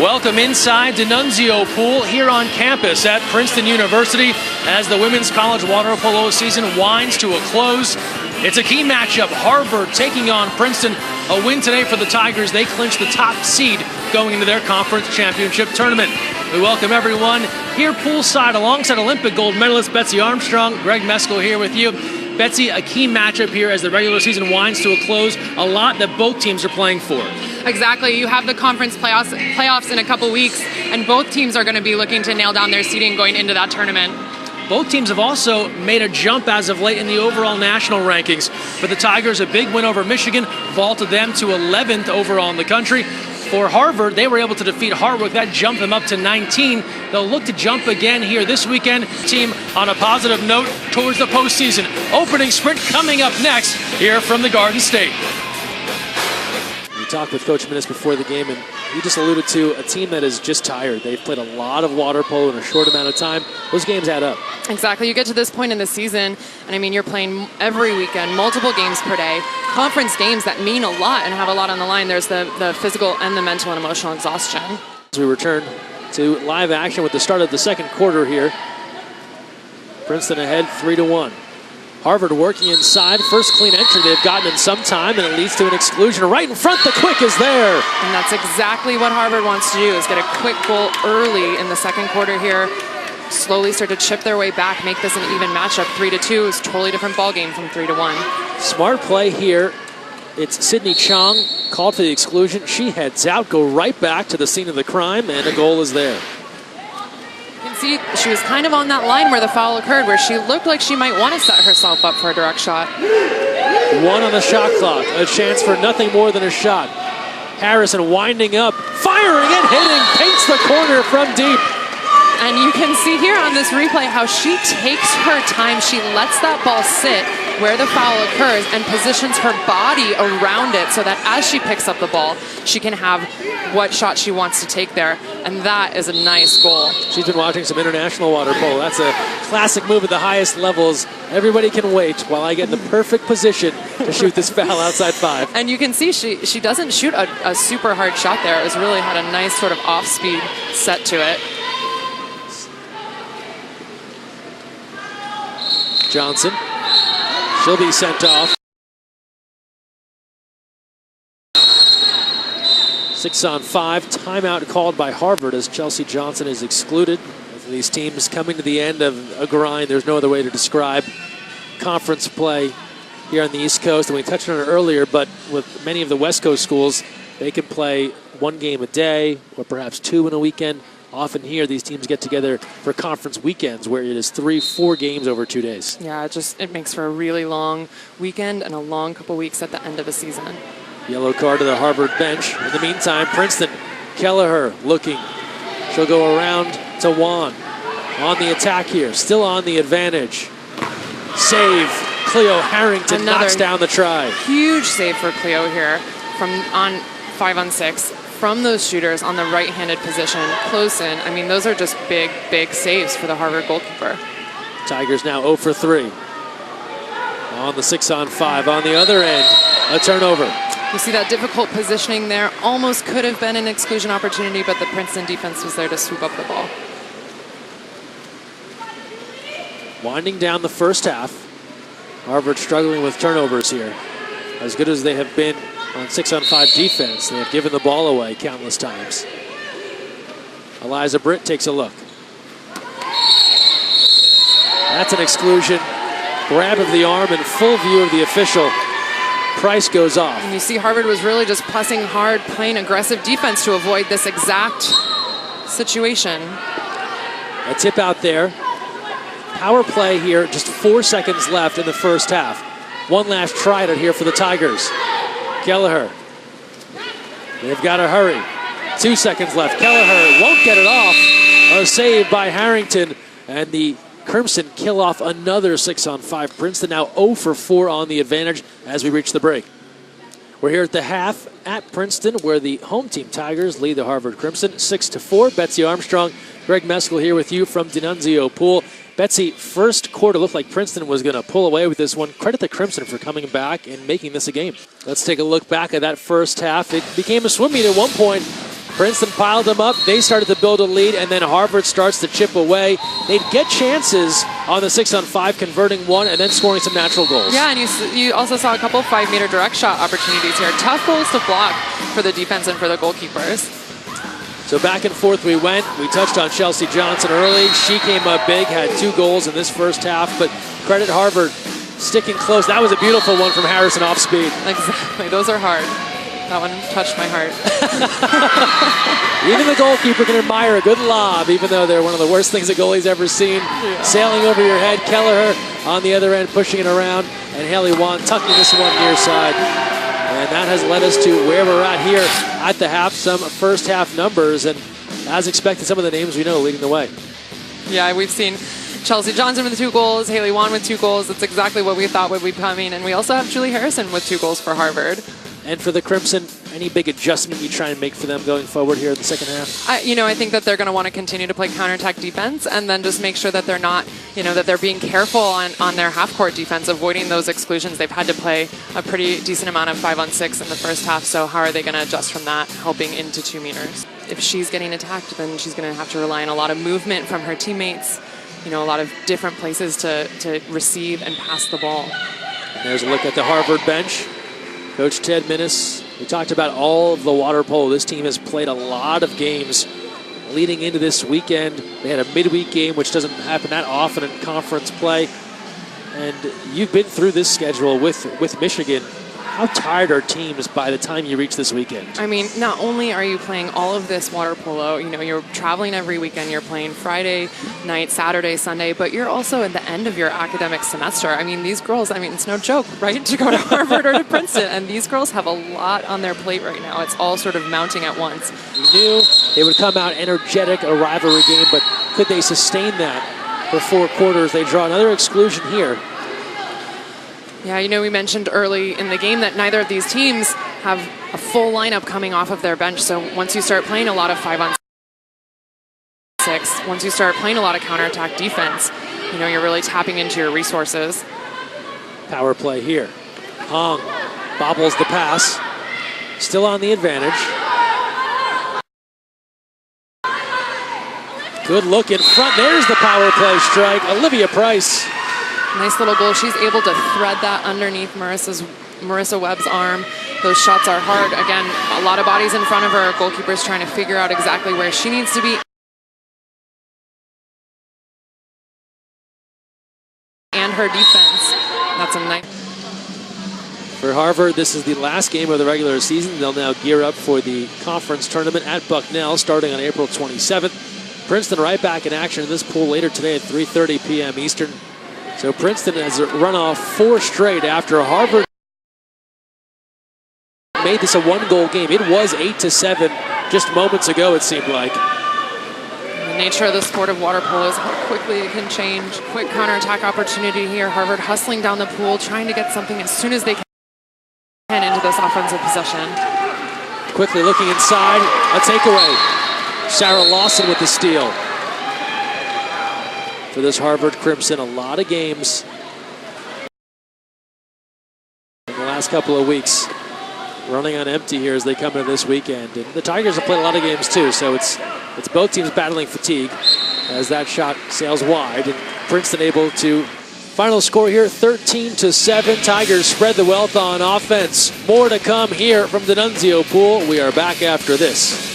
Welcome inside D'Annunzio Pool here on campus at Princeton University as the women's college water polo season winds to a close. It's a key matchup. Harvard taking on Princeton. A win today for the Tigers. They clinch the top seed going into their conference championship tournament. We welcome everyone here poolside alongside Olympic gold medalist Betsy Armstrong. Greg Meskel here with you. Betsy, a key matchup here as the regular season winds to a close. A lot that both teams are playing for. Exactly. You have the conference playoffs in a couple weeks, and both teams are going to be looking to nail down their seeding going into that tournament. Both teams have also made a jump as of late in the overall national rankings. For the Tigers, a big win over Michigan vaulted them to 11th overall in the country. For Harvard, they were able to defeat Hartwick. That jumped them up to 19. They'll look to jump again here this weekend. Team on a positive note towards the postseason. Opening sprint coming up next here from the Garden State. We talked with Coach Minnis before the game, and he just alluded to a team that is just tired. They've played a lot of water polo in a short amount of time. Those games add up. Exactly. You get to this point in the season, and I mean, you're playing every weekend, multiple games per day, conference games that mean a lot and have a lot on the line. There's the physical and the mental and emotional exhaustion. As we return to live action with the start of the second quarter here. Princeton ahead 3-1. Harvard working inside. First clean entry they've gotten in some time, and it leads to an exclusion. Right in front, the quick is there. And that's exactly what Harvard wants to do, is get a quick goal early in the second quarter here. Slowly start to chip their way back, make this an even matchup. 3-2 is a totally different ball game from 3-1. Smart play here. It's Sydney Chong called for the exclusion. She heads out, go right back to the scene of the crime, and a goal is there. You can see she was kind of on that line where the foul occurred, where she looked like she might want to set herself up for a direct shot. One on the shot clock, a chance for nothing more than a shot. Harrison winding up, firing and hitting, paints the corner from deep. And you can see here on this replay how she takes her time. She lets that ball sit where the foul occurs and positions her body around it so that as she picks up the ball, she can have what shot she wants to take there. And that is a nice goal. She's been watching some international water polo. That's a classic move at the highest levels. Everybody can wait while I get in the perfect position to shoot this foul outside 5. And you can see she doesn't shoot a super hard shot there. It was really had a nice sort of off-speed set to it. Johnson, she'll be sent off. 6-on-5, timeout called by Harvard as Chelsea Johnson is excluded. Both of these teams coming to the end of a grind. There's no other way to describe conference play here on the East Coast. And we touched on it earlier, but with many of the West Coast schools, they can play one game a day or perhaps 2 in a weekend. Often here, these teams get together for conference weekends where it is 3-4 games over 2 days. Yeah, it makes for a really long weekend and a long couple weeks at the end of a season. Yellow card to the Harvard bench. In the meantime, Princeton, Kelleher looking. She'll go around to Juan. On the attack here, still on the advantage. Save, Cleo Harrington knocks down the try. Huge save for Cleo here from on 5-on-6. From those shooters on the right-handed position, close in. I mean, those are just big, big saves for the Harvard goalkeeper. Tigers now 0 for 3. On the 6-on-5. On the other end, a turnover. You see that difficult positioning there. Almost could have been an exclusion opportunity, but the Princeton defense was there to swoop up the ball. Winding down the first half. Harvard struggling with turnovers here. As good as they have been on 6-on-5 defense, they have given the ball away countless times. Eliza Britt takes a look. That's an exclusion. Grab of the arm in full view of the official. Price goes off. And you see Harvard was really just pressing hard, playing aggressive defense to avoid this exact situation. A tip out there. Power play here, just 4 seconds left in the first half. One last try at it here for the Tigers. Kelleher. They've got to hurry. 2 seconds left. Kelleher won't get it off. A save by Harrington. And the Crimson kill off another 6-on-5. Princeton now 0 for 4 on the advantage as we reach the break. We're here at the half at Princeton, where the home team Tigers lead the Harvard Crimson 6-4. Betsy Armstrong, Greg Meskel here with you from D'Annunzio Pool. Betsy, first quarter looked like Princeton was going to pull away with this one. Credit the Crimson for coming back and making this a game. Let's take a look back at that first half. It became a swim meet at one point. Princeton piled them up. They started to build a lead, and then Harvard starts to chip away. They'd get chances on the 6-on-5, converting one and then scoring some natural goals. Yeah, and you also saw a couple 5-meter direct shot opportunities here. Tough goals to block for the defense and for the goalkeepers. So back and forth we went. We touched on Chelsea Johnson early. She came up big, had 2 goals in this first half, but credit Harvard sticking close. That was a beautiful one from Harrison off speed. Exactly, those are hard. That one touched my heart. Even the goalkeeper can admire a good lob, even though they're one of the worst things a goalie's ever seen. Yeah. Sailing over your head, Kelleher on the other end, pushing it around, and Haley Wan tucking this one near side. And that has led us to where we're at here at the half, some first half numbers, and as expected, some of the names we know leading the way. Yeah, we've seen Chelsea Johnson with 2 goals, Haley Wan with 2 goals. That's exactly what we thought would be coming. And we also have Julie Harrison with 2 goals for Harvard. And for the Crimson, any big adjustment you try and make for them going forward here in the second half? I think that they're going to want to continue to play counterattack defense and then just make sure that they're not, that they're being careful on their half-court defense, avoiding those exclusions. They've had to play a pretty decent amount of 5-on-6 in the first half, so how are they going to adjust from that, helping into 2 meters? If she's getting attacked, then she's going to have to rely on a lot of movement from her teammates, a lot of different places to receive and pass the ball. And there's a look at the Harvard bench. Coach Ted Minnis, we talked about all of the water polo. This team has played a lot of games leading into this weekend. They had a midweek game, which doesn't happen that often in conference play. And you've been through this schedule with Michigan. How tired are teams by the time you reach this weekend? I mean, not only are you playing all of this water polo, you're traveling every weekend, you're playing Friday night, Saturday, Sunday, but you're also at the end of your academic semester. I mean, these girls, it's no joke, right, to go to Harvard or to Princeton, and these girls have a lot on their plate right now. It's all sort of mounting at once. We knew they would come out energetic, a rivalry game, but could they sustain that for 4 quarters? They draw another exclusion here. Yeah, we mentioned early in the game that neither of these teams have a full lineup coming off of their bench. So once you start playing a lot of 5-on-6, once you start playing a lot of counterattack defense, you're really tapping into your resources. Power play here. Hong bobbles the pass. Still on the advantage. Good look in front. There's the power play strike. Olivia Price. Nice little goal. She's able to thread that underneath Marissa Webb's arm. Those shots are hard. Again, a lot of bodies in front of her. Goalkeeper's trying to figure out exactly where she needs to be. And her defense. That's a nice. For Harvard, this is the last game of the regular season. They'll now gear up for the conference tournament at Bucknell starting on April 27th. Princeton right back in action in this pool later today at 3:30 p.m. Eastern. So Princeton has run off 4 straight after Harvard made this a 1-goal game. It was 8-7 just moments ago, it seemed like. The nature of the sport of water polo is how quickly it can change. Quick counterattack opportunity here. Harvard hustling down the pool, trying to get something as soon as they can into this offensive possession. Quickly looking inside, a takeaway. Sarah Lawson with the steal. For this Harvard Crimson, a lot of games in the last couple of weeks running on empty here as they come into this weekend. And the Tigers have played a lot of games too, so it's both teams battling fatigue as that shot sails wide. And Princeton able to, final score here, 13-7. Tigers spread the wealth on offense. More to come here from D'Annunzio Pool. We are back after this.